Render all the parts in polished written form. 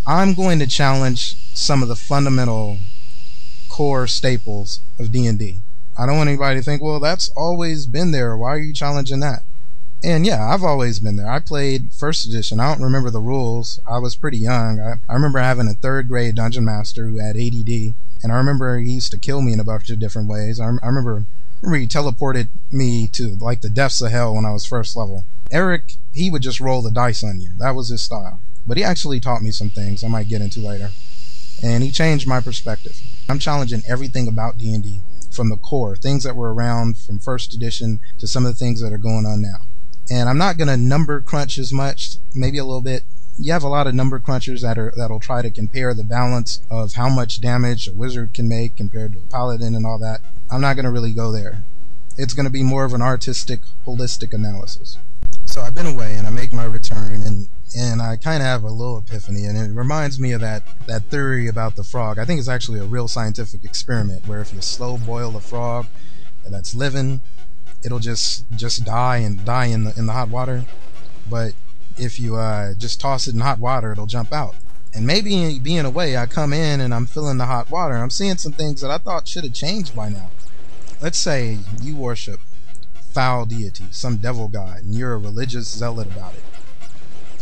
I'm going to challenge some of the fundamental core staples of D&D. I don't want anybody to think, well, that's always been there. Why are you challenging that? And yeah, I've always been there. I played first edition. I don't remember the rules. I was pretty young. I remember having a third grade dungeon master who had ADD, and I remember he used to kill me in a bunch of different ways. I remember he teleported me to like the depths of hell when I was first level. Eric, he would just roll the dice on you. That was his style. But he actually taught me some things I might get into later. And he changed my perspective. I'm challenging everything about D&D from the core, things that were around from first edition to some of the things that are going on now. And I'm not going to number crunch as much, maybe a little bit. You have a lot of number crunchers that'll try to compare the balance of how much damage a wizard can make compared to a paladin and all that. I'm not going to really go there. It's going to be more of an artistic, holistic analysis. So I've been away and I make my return, and I kind of have a little epiphany, and it reminds me of that theory about the frog. I think it's actually a real scientific experiment where if you slow boil a frog that's living, it'll just die in the hot water. But if you just toss it in hot water, it'll jump out. And maybe being away, I come in and I'm feeling the hot water. I'm seeing some things that I thought should have changed by now. Let's say you worship foul deity, some devil god, and you're a religious zealot about it.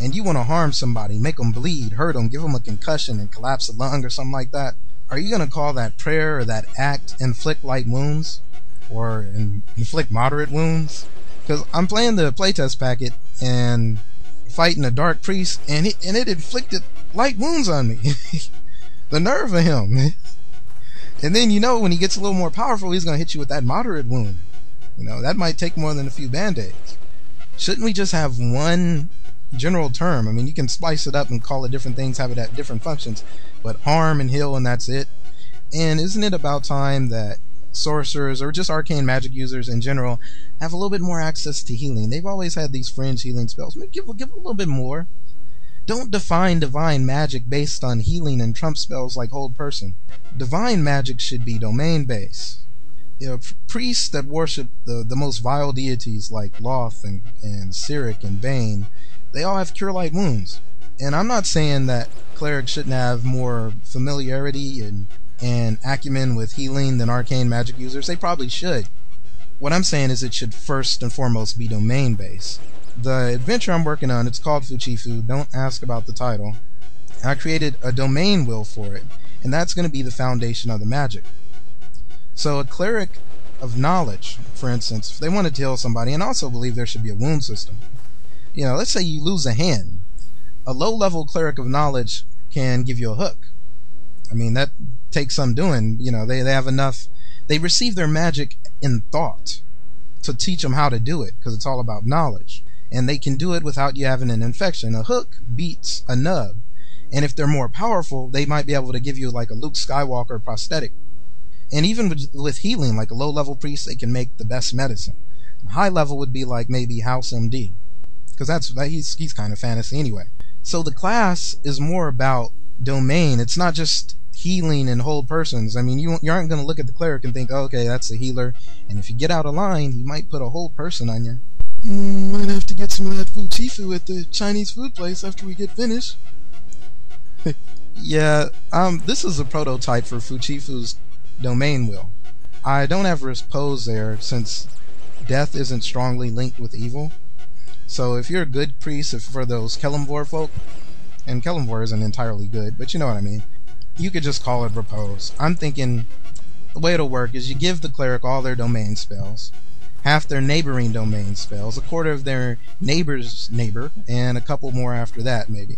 And you want to harm somebody, make them bleed, hurt them, give them a concussion and collapse a lung or something like that. Are you going to call that prayer or that act inflict light wounds? Or inflict moderate wounds? Because I'm playing the playtest packet and fighting a dark priest, and it inflicted light wounds on me. The nerve of him. And then, when he gets a little more powerful, he's going to hit you with that moderate wound. That might take more than a few band-aids. Shouldn't we just have one general term? I mean, you can splice it up and call it different things, have it at different functions, but harm and heal, and that's it. And isn't it about time that sorcerers or just arcane magic users in general have a little bit more access to healing? They've always had these fringe healing spells. Maybe give a little bit more. Don't define divine magic based on healing and trump spells like hold person. Divine magic should be domain based. Priests that worship the most vile deities like Loth and Cyric and Bane, they all have cure light wounds. And I'm not saying that clerics shouldn't have more familiarity and acumen with healing than arcane magic users. They probably should. What I'm saying is it should first and foremost be domain based. The adventure I'm working on, it's called Fuchifu. Don't ask about the title. I created a domain wheel for it, and that's going to be the foundation of the magic. So a cleric of knowledge, for instance, if they want to heal somebody, and also believe there should be a wound system. Let's say you lose a hand. A low-level cleric of knowledge can give you a hook. I mean, that takes some doing. They have enough. They receive their magic in thought to teach them how to do it, because it's all about knowledge. And they can do it without you having an infection. A hook beats a nub. And if they're more powerful, they might be able to give you like a Luke Skywalker prosthetic. And even with healing, like a low-level priest, they can make the best medicine. High level would be like maybe House MD, because he's kind of fantasy anyway. So the class is more about domain. It's not just healing and whole persons. I mean, you aren't going to look at the cleric and think, oh, okay, that's a healer, and if you get out of line, he might put a whole person on you. Might have to get some of that Fuchifu at the Chinese food place after we get finished. Yeah, this is a prototype for Fuchifu's domain wheel. I don't have risk pose there since death isn't strongly linked with evil. So if you're a good priest, if for those Kelemvor folk, and Kelemvor isn't entirely good, but you know what I mean, you could just call it repose. I'm thinking the way it'll work is you give the cleric all their domain spells, half their neighboring domain spells, a quarter of their neighbor's neighbor, and a couple more after that maybe.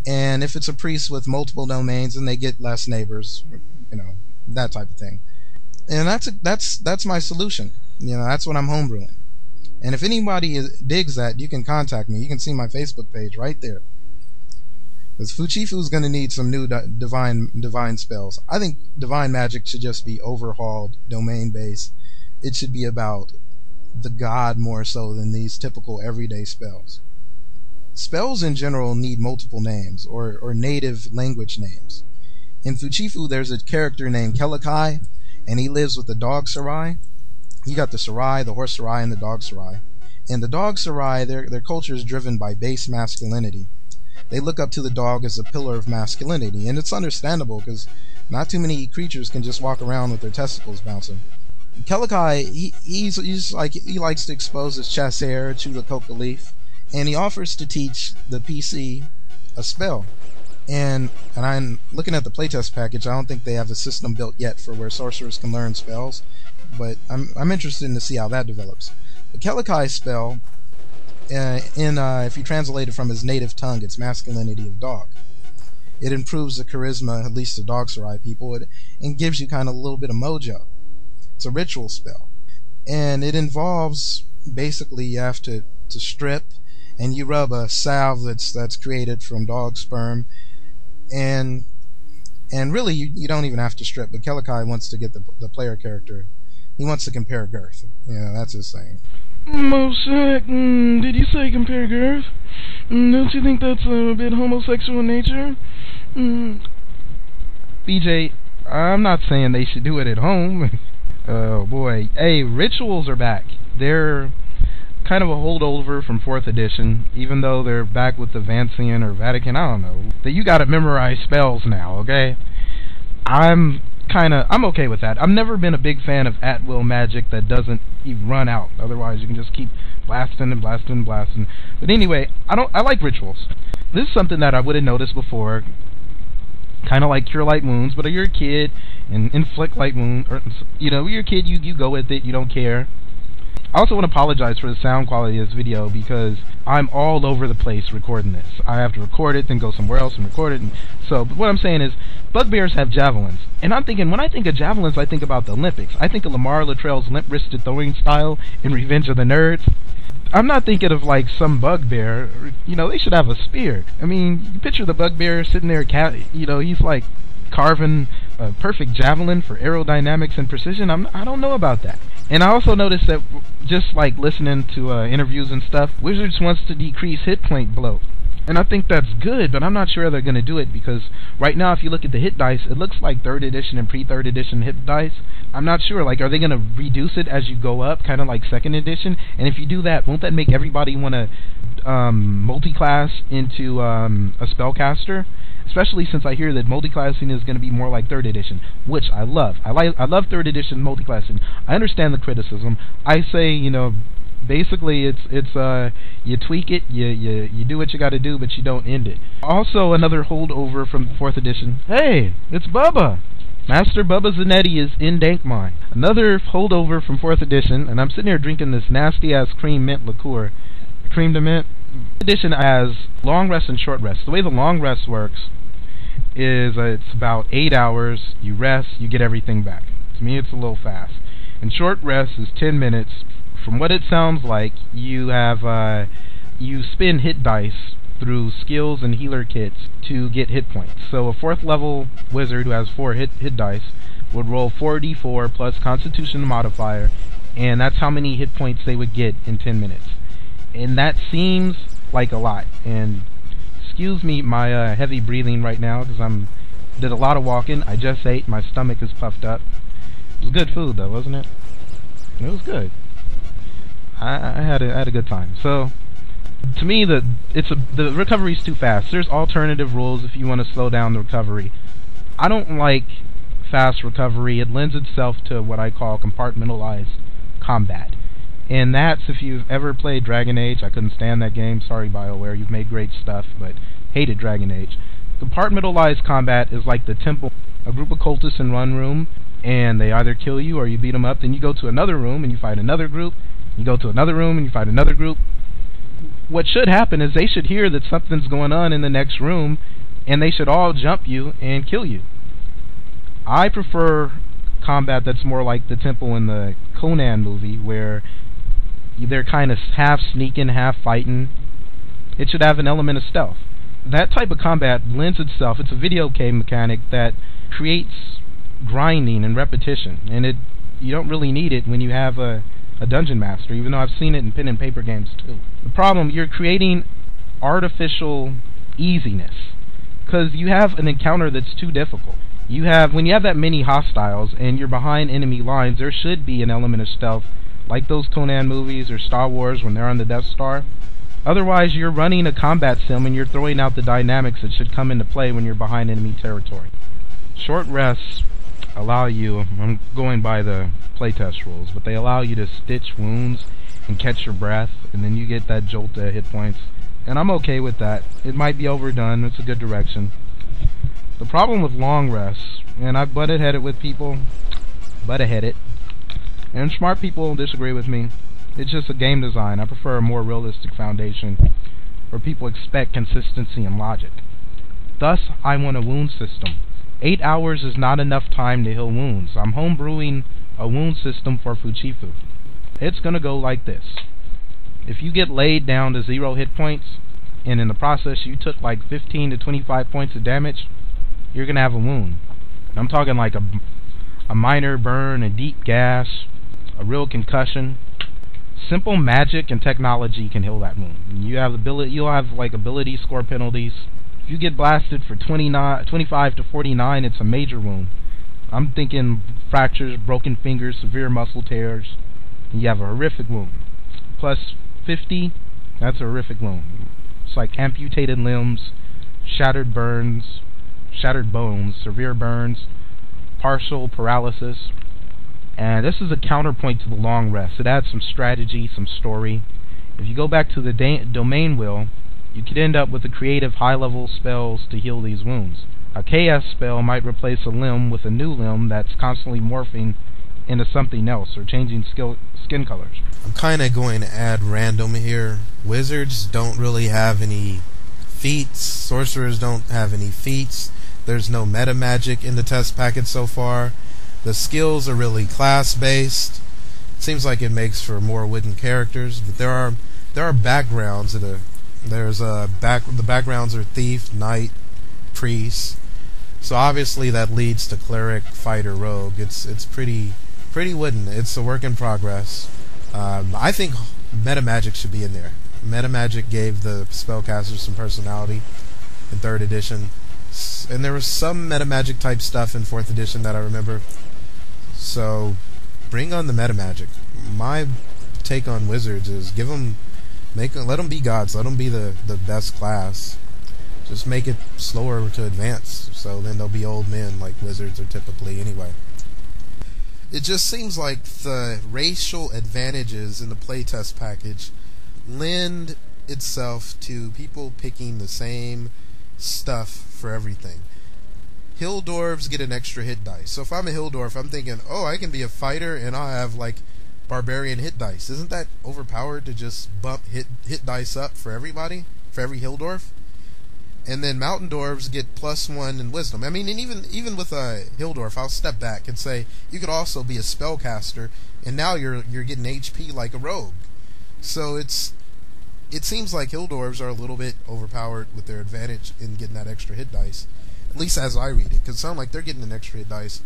And if it's a priest with multiple domains, then they get less neighbors, that type of thing. And that's my solution. That's what I'm homebrewing. And if anybody digs that, you can contact me. You can see my Facebook page right there. Because Fuchifu's going to need some new divine spells. I think divine magic should just be overhauled, domain based. It should be about the god more so than these typical everyday spells. Spells in general need multiple names, or native language names. In Fuchifu, there's a character named Kelakai, and he lives with the dog Sarai. You got the Sarai, the horse Sarai, and the dog Sarai. And the dog Sarai, their culture is driven by base masculinity. they look up to the dog as a pillar of masculinity, and it's understandable because not too many creatures can just walk around with their testicles bouncing. Kelakai, he likes to expose his chest hair, chew the coca leaf, and he offers to teach the PC a spell. And I'm looking at the playtest package. I don't think they have a system built yet for where sorcerers can learn spells, but I'm interested to see how that develops. The Kelakai spell, if you translate it from his native tongue, it's masculinity of dog. It improves the charisma, at least the dog sarai people, and gives you kind of a little bit of mojo. It's a ritual spell, and it involves basically you have to strip, and you rub a salve that's created from dog sperm, and really you don't even have to strip. But Kelakai wants to get the player character. He wants to compare girth. Yeah, that's his saying. Moshack, did you say compare girth? Don't you think that's a bit homosexual in nature? BJ, I'm not saying they should do it at home. Oh boy. Hey, rituals are back. They're kind of a holdover from 4th edition, even though they're back with the Vancian or Vatican, I don't know. That you gotta memorize spells now, okay? I'm okay with that. I've never been a big fan of at-will magic that doesn't even run out. Otherwise, you can just keep blasting and blasting and blasting. But anyway, I like rituals. This is something that I would have noticed before. Kind of like cure light wounds, but you're a kid and inflict light wounds. Or, you're a kid, you go with it, you don't care. I also want to apologize for the sound quality of this video because I'm all over the place recording this. I have to record it, then go somewhere else and record it. But what I'm saying is, bugbears have javelins. And I'm thinking, when I think of javelins, I think about the Olympics. I think of Lamar Latrell's limp-wristed throwing style in Revenge of the Nerds. I'm not thinking of like some bugbear. They should have a spear. I mean, you picture the bugbear sitting there, he's like carving a perfect javelin for aerodynamics and precision. I don't know about that. And I also noticed that just like listening to interviews and stuff, Wizards wants to decrease hit point bloat. And I think that's good, but I'm not sure they're going to do it because right now if you look at the hit dice, it looks like 3rd edition and pre-3rd edition hit dice. I'm not sure, like, are they going to reduce it as you go up, kind of like 2nd edition? And if you do that, won't that make everybody want to multi-class into a spellcaster? Especially since I hear that multi-classing is going to be more like 3rd edition, which I love. I love 3rd edition multi-classing. I understand the criticism. I say, basically it's you tweak it, you do what you got to do, but you don't end it. Also, another holdover from 4th edition. Hey, it's Bubba. Master Bubba Zanetti is in Dankmine. Another holdover from 4th edition, and I'm sitting here drinking this nasty-ass cream mint liqueur. Cream de mint. Edition has long rest and short rest. The way the long rest works is it's about 8 hours. You rest, you get everything back. To me, it's a little fast. And short rest is 10 minutes. From what it sounds like, you have you spin hit dice through skills and healer kits to get hit points. So a 4th level wizard who has 4 hit dice would roll 4d4 plus Constitution modifier, and that's how many hit points they would get in 10 minutes. And that seems like a lot. And excuse me my heavy breathing right now because did a lot of walking. I just ate. My stomach is puffed up. It was good food though, wasn't it? It was good. I had a good time. So to me, the recovery's too fast. There's alternative rules if you want to slow down the recovery. I don't like fast recovery. It lends itself to what I call compartmentalized combat. And that's if you've ever played Dragon Age. I couldn't stand that game. Sorry, BioWare. You've made great stuff, but hated Dragon Age. Compartmentalized combat is like the temple. A group of cultists in one room, and they either kill you or you beat them up. Then you go to another room and you fight another group. You go to another room and you fight another group. What should happen is they should hear that something's going on in the next room, and they should all jump you and kill you. I prefer combat that's more like the temple in the Conan movie, where they're kind of half sneaking, half fighting. It should have an element of stealth. That type of combat lends itself, it's a video game mechanic that creates grinding and repetition, and you don't really need it when you have a dungeon master, even though I've seen it in pen and paper games too. The problem, you're creating artificial easiness, because you have an encounter that's too difficult. When you have that many hostiles and you're behind enemy lines, there should be an element of stealth, like those Conan movies or Star Wars when they're on the Death Star. Otherwise, you're running a combat sim and you're throwing out the dynamics that should come into play when you're behind enemy territory. Short rests allow you, I'm going by the playtest rules, but they allow you to stitch wounds and catch your breath, and then you get that jolt to hit points. And I'm okay with that. It might be overdone, it's a good direction. The problem with long rests, and I've butted-headed with people, and smart people disagree with me, it's just a game design. I prefer a more realistic foundation where people expect consistency and logic. Thus, I want a wound system. 8 hours is not enough time to heal wounds. I'm homebrewing a wound system for Fuchifu. It's gonna go like this. If you get laid down to 0 hit points, and in the process you took like 15 to 25 points of damage, you're gonna have a wound. I'm talking like a minor burn, a deep gas, a real concussion. Simple magic and technology can heal that wound. You have you'll have like ability score penalties. If you get blasted for 25 to 49, it's a major wound. I'm thinking fractures, broken fingers, severe muscle tears. You have a horrific wound. Plus 50, that's a horrific wound. It's like amputated limbs, shattered bones, severe burns, partial paralysis. And this is a counterpoint to the long rest. It adds some strategy, some story. If you go back to the domain wheel, you could end up with the creative high-level spells to heal these wounds. A KS spell might replace a limb with a new limb that's constantly morphing into something else or changing skin colors. I'm kind of going to add random here. Wizards don't really have any feats. Sorcerers don't have any feats. There's no meta magic in the test packet so far. The skills are really class-based. It seems like it makes for more wooden characters, but there are backgrounds that are. The backgrounds are thief, knight, priest. So obviously that leads to cleric, fighter, rogue. It's pretty wooden. It's a work in progress. I think meta magic should be in there. Meta magic gave the spellcasters some personality in 3rd edition, and there was some meta magic type stuff in 4th edition that I remember. So bring on the meta magic. My take on wizards is let them be gods. Let them be the best class. Just make it slower to advance, so then they'll be old men like wizards are typically anyway. It just seems like the racial advantages in the playtest package lend itself to people picking the same stuff for everything. Hill dwarves get an extra hit dice. So if I'm a hill dwarf, I'm thinking, oh, I can be a fighter and I'll have like barbarian hit dice. Isn't that overpowered to just bump hit dice up for everybody, for every hill dwarf? And then mountain dwarves get +1 in wisdom. I mean, and even with a hill dwarf, I'll step back and say you could also be a spellcaster, and now you're getting HP like a rogue. So it seems like hill dwarves are a little bit overpowered with their advantage in getting that extra hit dice. At least as I read it, because it sounds like they're getting an extra hit dice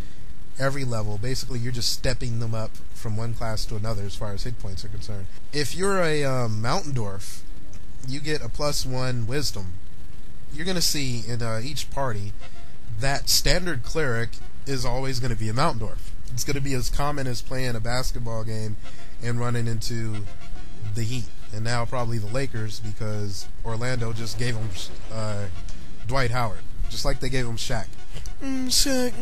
every level. Basically, you're just stepping them up from one class to another as far as hit points are concerned. If you're a mountain dwarf, you get a +1 wisdom. You're going to see in each party that standard cleric is always going to be a mountain dwarf. It's going to be as common as playing a basketball game and running into the Heat. And now probably the Lakers, because Orlando just gave them Dwight Howard. Just like they gave him Shaq. Shaq,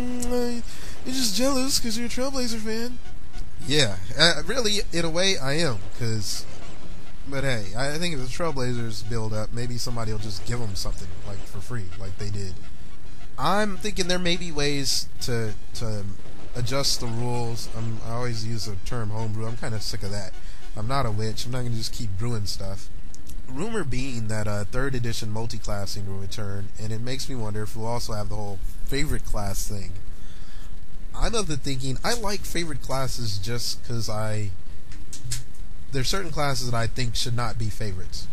you're just jealous because you're a Trailblazer fan. Yeah, really, in a way, I am. But hey, I think if the Trailblazers build up, maybe somebody will just give them something like for free, like they did. I'm thinking there may be ways to adjust the rules. I always use the term homebrew. I'm kind of sick of that. I'm not a witch. I'm not going to just keep brewing stuff. Rumor being that 3rd edition multi-classing will return, and it makes me wonder if we'll also have the whole favorite class thing. I'm of the thinking I like favorite classes just because there's certain classes that I think should not be favorites,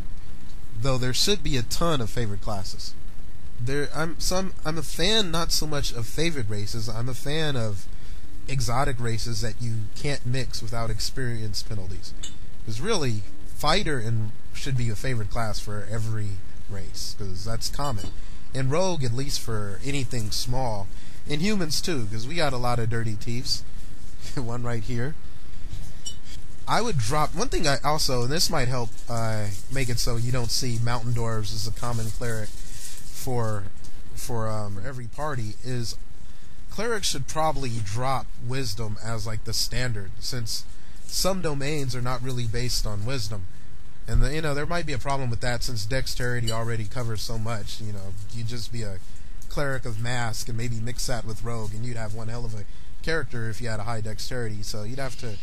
though there should be a ton of favorite classes. I'm a fan not so much of favorite races. I'm a fan of exotic races that you can't mix without experience penalties. Because really, fighter should be a favorite class for every race, because that's common. And rogue, at least for anything small. And humans too, because we got a lot of dirty thieves. One right here. I would drop one thing. I also, and this might help make it so you don't see mountain dwarves as a common cleric for every party, is clerics should probably drop wisdom as like the standard, since some domains are not really based on wisdom. And there might be a problem with that, since dexterity already covers so much. You'd just be a cleric of mask and maybe mix that with rogue, and you'd have one hell of a character if you had a high dexterity. So you'd have to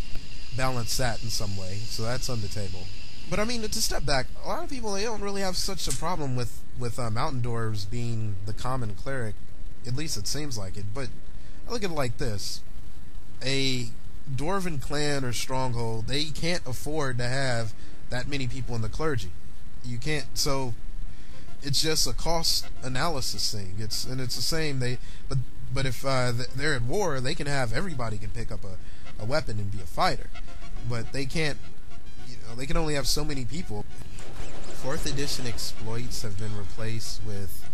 balance that in some way. So that's on the table. But I mean, to step back, a lot of people, they don't really have such a problem with mountain dwarves being the common cleric. At least it seems like it. But I look at it like this: a dwarven clan or stronghold, they can't afford to have that many people in the clergy. You can't. So it's just a cost analysis thing. It's the same. But if they're at war, they can have everybody can pick up a weapon and be a fighter. But they can't. They can only have so many people. 4th edition exploits have been replaced with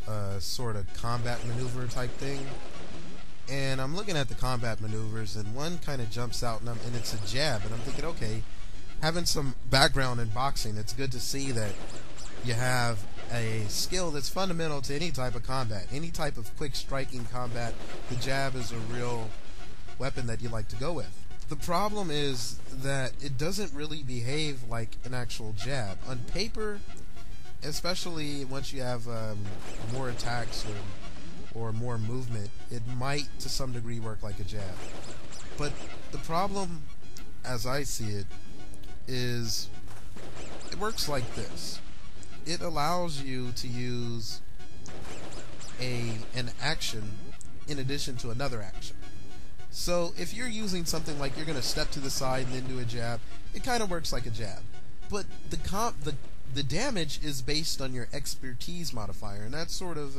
a sort of combat maneuver type thing. And I'm looking at the combat maneuvers, and one kind of jumps out, and it's a jab. And I'm thinking, okay, having some background in boxing, it's good to see that you have a skill that's fundamental to any type of combat, any type of quick striking combat. The jab is a real weapon that you like to go with. The problem is that it doesn't really behave like an actual jab. On paper, especially once you have more attacks or more movement, it might to some degree work like a jab. But the problem, as I see it, is it works like this. It allows you to use an action in addition to another action. So if you're using something like you're going to step to the side and then do a jab, it kind of works like a jab. But the damage is based on your expertise modifier, and that's sort of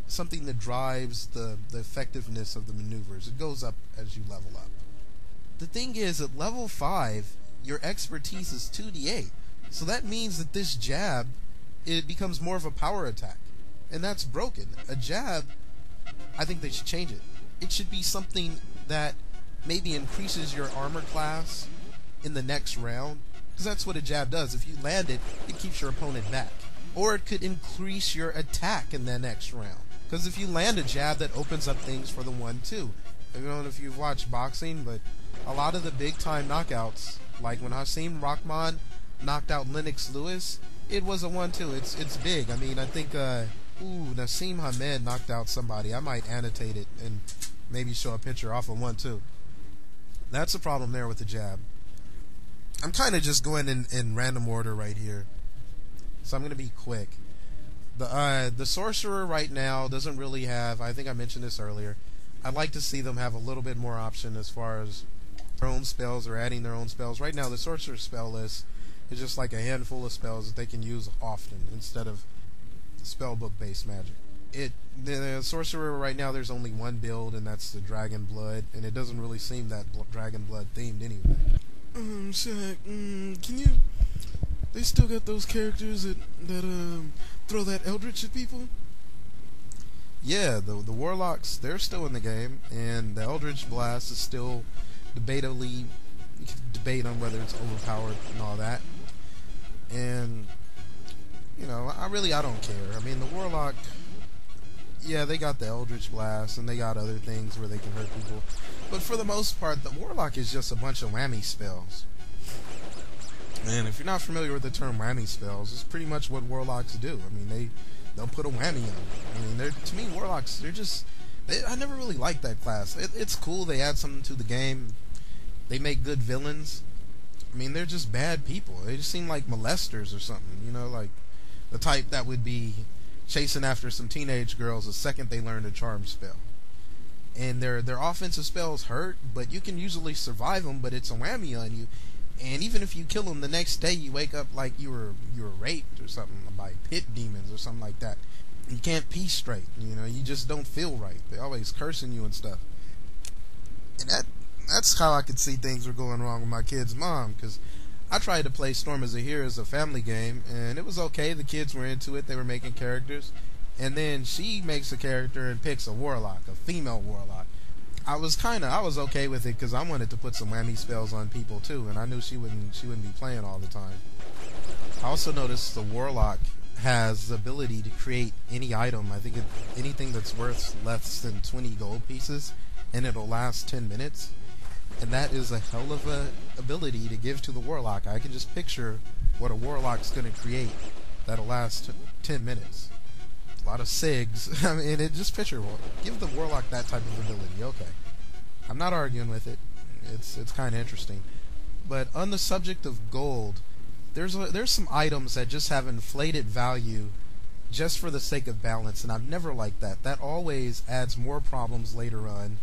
something that drives the effectiveness of the maneuvers. It goes up as you level up. The thing is, at level 5, your expertise is 2d8. So that means that this jab, it becomes more of a power attack. And that's broken. A jab, I think they should change it. It should be something that maybe increases your armor class in the next round. Because that's what a jab does. If you land it, it keeps your opponent back. Or it could increase your attack in the next round. Because if you land a jab, that opens up things for the 1-2. I don't know if you've watched boxing, but a lot of the big time knockouts, like when Hasim Rahman knocked out Lennox Lewis, it was a 1-2. It's big. I mean, I think Nassim Hamed knocked out somebody. I might annotate it and maybe show a picture off of 1-2. That's the problem there with the jab. I'm kind of just going in random order right here, so I'm going to be quick. The sorcerer right now doesn't really have, I think I mentioned this earlier, I'd like to see them have a little bit more option as far as their own spells or adding their own spells. Right now the sorcerer spell list is just like a handful of spells that they can use often instead of spellbook based magic. The sorcerer right now, there's only one build, and that's the Dragon Blood, and it doesn't really seem that Dragon Blood themed anyway. Shaq, can you... They still got those characters that throw that Eldritch at people? Yeah, the Warlocks, they're still in the game, and the Eldritch Blast is still debatably... You can debate on whether it's overpowered and all that. And, I don't care. I mean, the Warlock... Yeah, they got the Eldritch Blast, and they got other things where they can hurt people. But for the most part, the Warlock is just a bunch of whammy spells. And if you're not familiar with the term whammy spells, it's pretty much what Warlocks do. I mean, they'll put a whammy on you. I mean, to me, Warlocks, I never really liked that class. It's cool, they add something to the game. They make good villains. I mean, they're just bad people. They just seem like molesters or something, like the type that would be chasing after some teenage girls the second they learn a charm spell. And their offensive spells hurt, but you can usually survive them, but it's a whammy on you. And even if you kill them, the next day you wake up like you were raped or something by pit demons or something like that. You can't pee straight, you just don't feel right. They're always cursing you and stuff. And that's how I could see things were going wrong with my kid's mom, because I tried to play Storm as a Hero as a family game, and it was okay. The kids were into it. They were making characters. And then she makes a character and picks a warlock, a female warlock. I was okay with it because I wanted to put some whammy spells on people too, and I knew she wouldn't be playing all the time. I also noticed the Warlock has the ability to create any item. I think anything that's worth less than 20 gold pieces, and it'll last 10 minutes. And that is a hell of a ability to give to the Warlock. I can just picture what a Warlock's going to create that'll last 10 minutes. A lot of SIGs. I mean, just picture, give the Warlock that type of ability. Okay. I'm not arguing with it. It's kind of interesting. But on the subject of gold, there's some items that just have inflated value just for the sake of balance, and I've never liked that. That always adds more problems later on,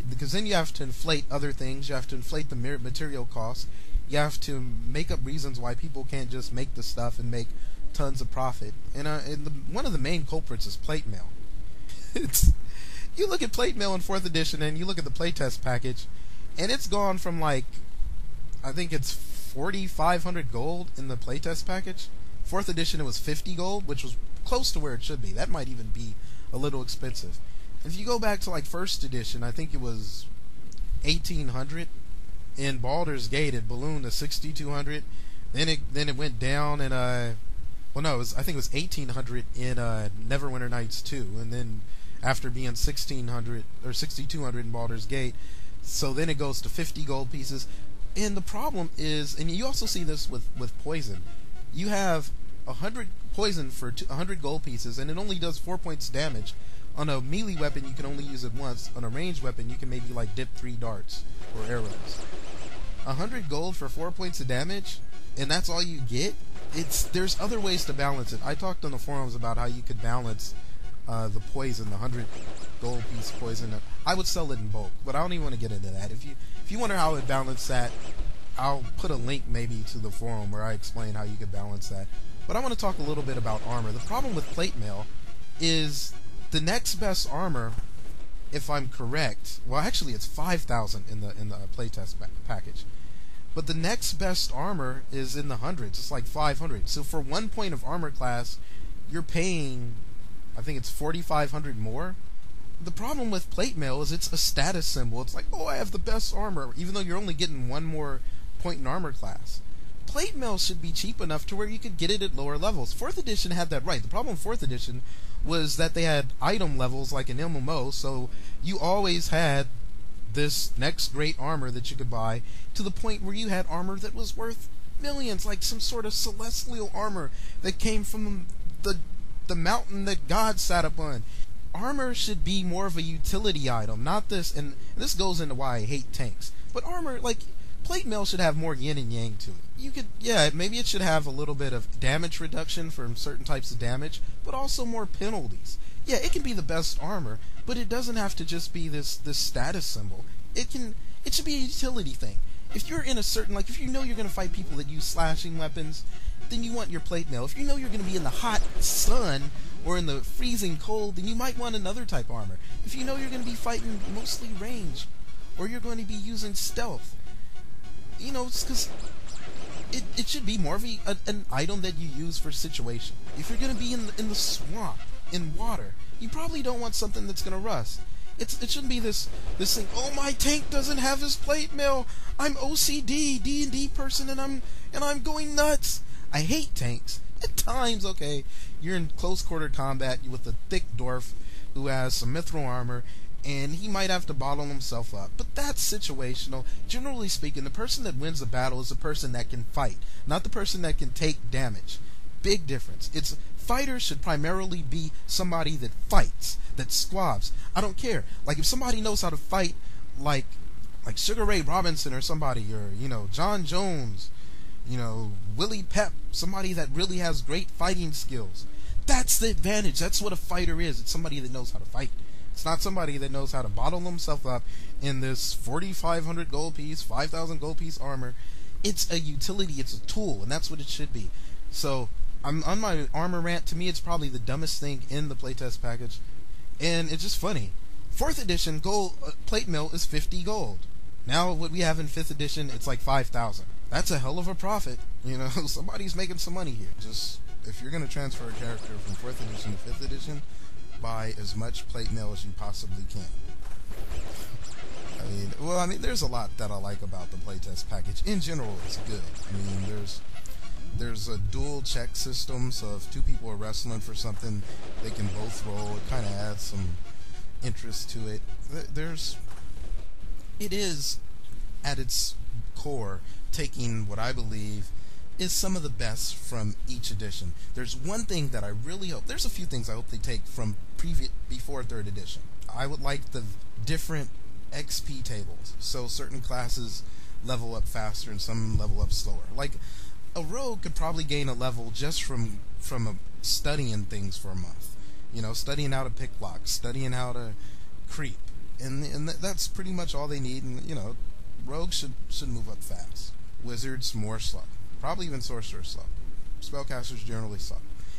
because then you have to inflate other things. You have to inflate the material costs. You have to make up reasons why people can't just make the stuff and make tons of profit. And one of the main culprits is plate mail. You look at plate mail in 4th edition, and you look at the playtest package, and it's gone from like, I think it's 4,500 gold in the playtest package. 4th edition, it was 50 gold, which was close to where it should be. That might even be a little expensive. If you go back to like 1st edition, I think it was 1,800. In Baldur's Gate, it ballooned to 6,200. Then it went down, and I think it was 1,800 in Neverwinter Nights 2, and then after being 1,600 or 6,200 in Baldur's Gate, so then it goes to 50 gold pieces. And the problem is, and you also see this with poison, you have 100 poison for 100 gold pieces, and it only does 4 points damage. On a melee weapon, you can only use it once. On a ranged weapon, you can maybe like dip 3 darts or arrows. 100 gold for 4 points of damage, and that's all you get? There's other ways to balance it. I talked on the forums about how you could balance the poison, the 100 gold piece poison. I would sell it in bulk, but I don't even want to get into that. If you wonder how I would balance that, I'll put a link maybe to the forum where I explain how you could balance that. But I want to talk a little bit about armor. The problem with plate mail is the next best armor, if I'm correct, well actually it's 5,000 in the playtest package. But the next best armor is in the hundreds. It's like 500. So for 1 point of armor class, you're paying, I think it's 4,500 more. The problem with plate mail is it's a status symbol. It's like, oh, I have the best armor, even though you're only getting 1 more point in armor class. Plate mail should be cheap enough to where you could get it at lower levels. 4th edition had that right. The problem with 4th edition was that they had item levels like an MMO, so you always had this next great armor that you could buy, to the point where you had armor that was worth millions, like some sort of celestial armor that came from the mountain that God sat upon. Armor should be more of a utility item, not this, and this goes into why I hate tanks. But armor, like, plate mail should have more yin and yang to it. You could, yeah, maybe it should have a little bit of damage reduction from certain types of damage, but also more penalties. Yeah, it can be the best armor, but it doesn't have to just be this status symbol. It should be a utility thing. If you're in a certain, like, if you know you're going to fight people that use slashing weapons, then you want your plate mail. If you know you're going to be in the hot sun or in the freezing cold, then you might want another type of armor. If you know you're going to be fighting mostly range, or you're going to be using stealth, you know, it's because it should be more of an item that you use for situation. If you're going to be in the swamp, in water, you probably don't want something that's going to rust. It shouldn't be this thing, oh, my tank doesn't have his plate mail, I'm OCD, D&D person, and I'm going nuts. I hate tanks. At times, okay, you're in close quarter combat with a thick dwarf who has some mithril armor, and he might have to bottle himself up. But that's situational. Generally speaking, the person that wins the battle is the person that can fight, not the person that can take damage. Big difference. Fighters should primarily be somebody that fights, that squabs. I don't care. Like, if somebody knows how to fight, like Sugar Ray Robinson or somebody, or, you know, John Jones, you know, Willie Pep, somebody that really has great fighting skills. That's the advantage. That's what a fighter is. It's somebody that knows how to fight. It's not somebody that knows how to bottle himself up in this 4,500 gold piece, 5,000 gold piece armor. It's a utility. It's a tool, and that's what it should be. So, I'm on my armor rant. To me, it's probably the dumbest thing in the playtest package, and it's just funny. 4th edition gold plate mail is 50 gold. Now, what we have in 5th edition, it's like 5,000. That's a hell of a profit. You know, somebody's making some money here. Just, if you're going to transfer a character from 4th edition to 5th edition, buy as much plate mail as you possibly can. I mean, there's a lot that I like about the playtest package. In general, it's good. I mean, there's a dual check system, so if two people are wrestling for something, they can both roll. It kind of adds some interest to it. It is, at its core, taking what I believe is some of the best from each edition. There's one thing that I really hope, there's a few things I hope they take from before 3rd edition. I would like the different XP tables, so certain classes level up faster and some level up slower. Like, a rogue could probably gain a level just from studying things for a month. You know, studying how to pick locks, studying how to creep, and that's pretty much all they need. And you know, rogues should move up fast. Wizards more slow. Probably even sorcerers slow. Spellcasters generally slow.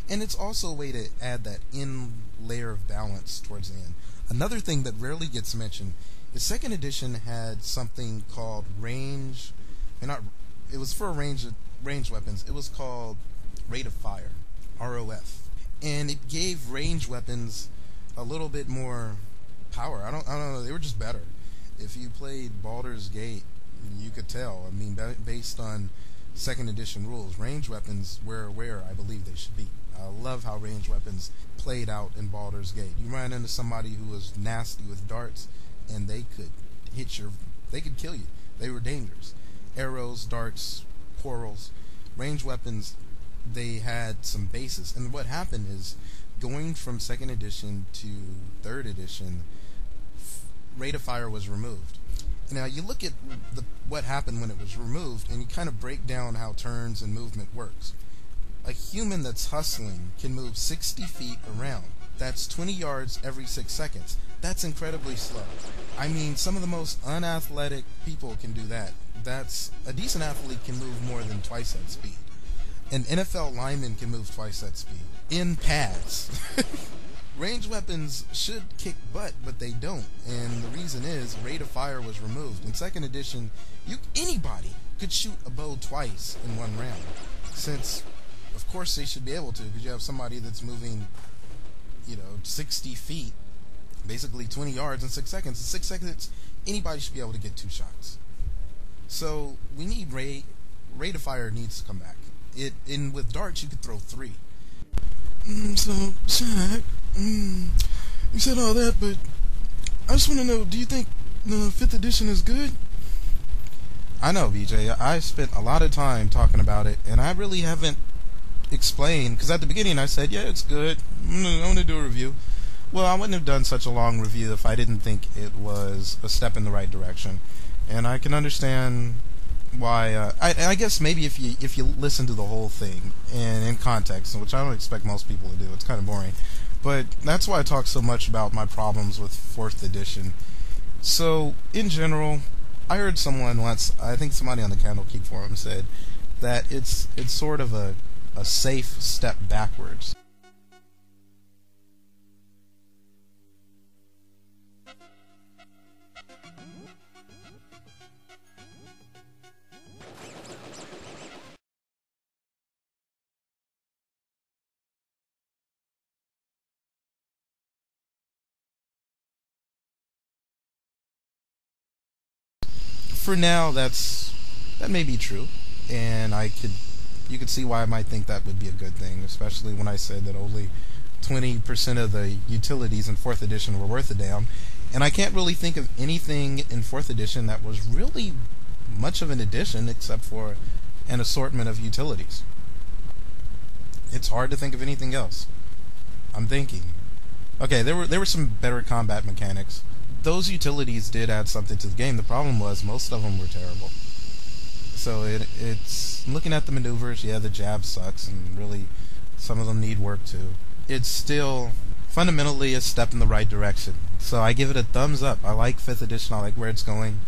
And it's also a way to add that in layer of balance towards the end. Another thing that rarely gets mentioned is 2nd edition had something called range. It was for range weapons. It was called rate of fire, ROF, and it gave range weapons a little bit more power. I don't know. They were just better. If you played Baldur's Gate, you could tell. I mean, based on 2nd edition rules, range weapons were where I believe they should be. I love how range weapons played out in Baldur's Gate. You ran into somebody who was nasty with darts, and they could they could kill you. They were dangerous. Arrows, darts, quarrels, range weapons, they had some basis. And what happened is, going from 2nd edition to 3rd edition, rate of fire was removed. Now, you look at what happened when it was removed, and you kind of break down how turns and movement works. A human that's hustling can move 60 feet around. That's 20 yards every 6 seconds. That's incredibly slow. I mean, some of the most unathletic people can do that. A decent athlete can move more than twice that speed. An NFL lineman can move twice that speed. In pads. Range weapons should kick butt, but they don't, and the reason is rate of fire was removed. In 2nd edition, anybody could shoot a bow twice in one round, since of course they should be able to, because you have somebody that's moving 60 feet, basically 20 yards in 6 seconds. In 6 seconds, anybody should be able to get 2 shots. So we need rate of fire needs to come back. With darts you could throw 3. So, Shaq, you said all that, but I just want to know, do you think the 5th edition is good? I know, BJ. I spent a lot of time talking about it, and I really haven't explained, because at the beginning I said, yeah, it's good, I'm going to do a review. Well, I wouldn't have done such a long review if I didn't think it was a step in the right direction. And I can understand why. I guess maybe if you listen to the whole thing and in context, which I don't expect most people to do, it's kind of boring. But that's why I talk so much about my problems with 4th edition. So in general, I heard someone once, I think somebody on the Candlekeep forum said that it's sort of a safe step backwards. For now, that may be true, and you could see why I might think that would be a good thing, especially when I said that only 20% of the utilities in 4th edition were worth a damn, and I can't really think of anything in 4th edition that was really much of an addition except for an assortment of utilities. It's hard to think of anything else. I'm thinking. Okay, there were some better combat mechanics. Those utilities did add something to the game. The problem was most of them were terrible. So it's looking at the maneuvers, yeah, the jab sucks, and really some of them need work too. It's still fundamentally a step in the right direction. So I give it a thumbs up. I like 5th edition. I like where it's going,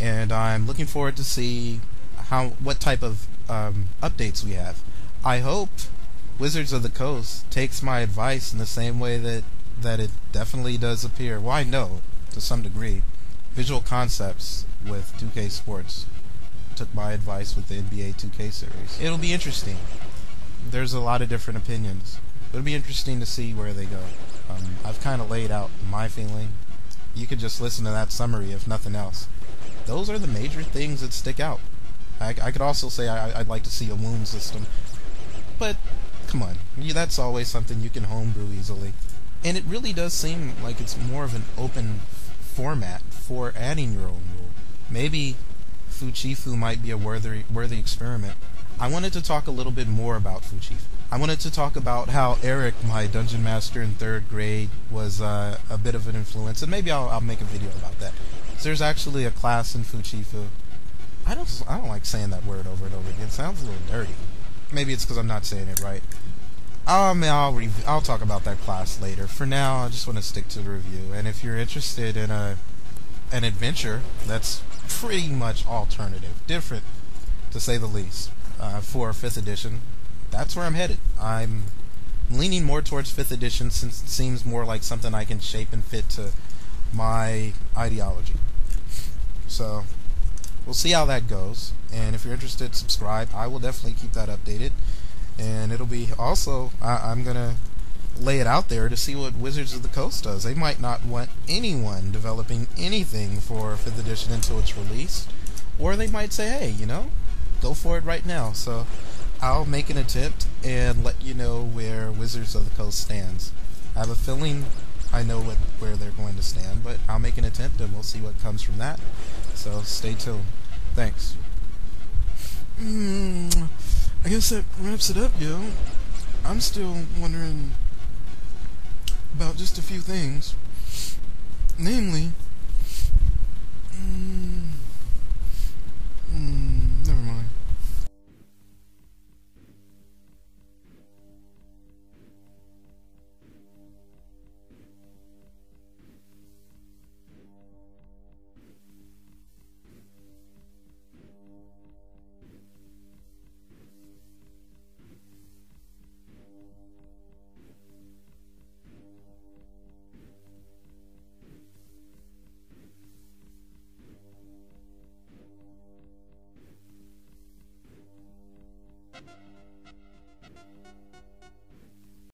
and I'm looking forward to see what type of updates we have. I hope Wizards of the Coast takes my advice in the same way that it definitely does appear. Well, I know, to some degree, Visual Concepts with 2K Sports took my advice with the NBA 2K series. It'll be interesting. There's a lot of different opinions. It'll be interesting to see where they go. I've kind of laid out my feeling, You could just listen to that summary if nothing else. Those are the major things that stick out. I could also say I'd like to see a wound system, but come on, that's always something you can homebrew easily. And it really does seem like it's more of an open format for adding your own rule. Maybe Fuchifu might be a worthy experiment. I wanted to talk a little bit more about Fuchifu. I wanted to talk about how Eric, my dungeon master in 3rd grade, was a bit of an influence, and maybe I'll make a video about that. So there's actually a class in Fuchifu. I don't like saying that word over and over again. It sounds a little dirty. Maybe it's because I'm not saying it right. I'll talk about that class later. For now, I just want to stick to the review. And if you're interested in an adventure that's pretty much alternative, different to say the least, for 5th edition, that's where I'm headed. I'm leaning more towards 5th edition since it seems more like something I can shape and fit to my ideology. So we'll see how that goes. And if you're interested, subscribe. I will definitely keep that updated. And it'll be also, I'm going to lay it out there to see what Wizards of the Coast does. They might not want anyone developing anything for 5th edition until it's released. Or they might say, hey, go for it right now. So I'll make an attempt and let you know where Wizards of the Coast stands. I have a feeling I know where they're going to stand, but I'll make an attempt and we'll see what comes from that. So stay tuned. Thanks. I guess that wraps it up, yo. I'm still wondering about just a few things. Namely,